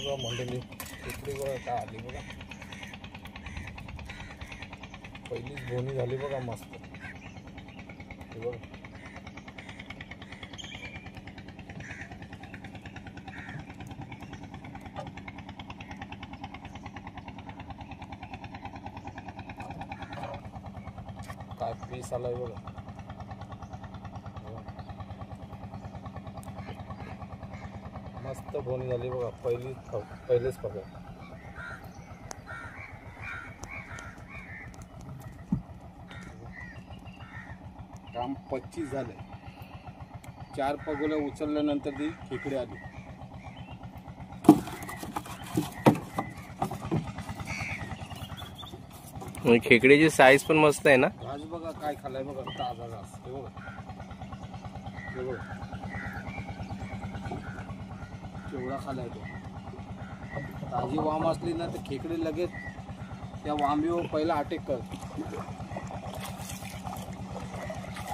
बघा मंडळी, खेकडी बघा काय आली बघा, पहिलीच बोनी झाली बघा मस्त. हे बघा काय पीस आलाय बघा. मस्त बोनी झाली बघा, पहिलेच पकड. काम 25 झाले. 4 पगोल्या उचलल्यानंतर ती खेकडी आली. खेकड्याची साईज पण मस्त आहे ना. घास बघा काय खाल्लाय बघा, ताजा घास. हे बघा केवढा खाल्लाय तो. ताजी वाम असली ना तर खेकडी लगेच त्या वांबीवर पहिला अटॅक करते.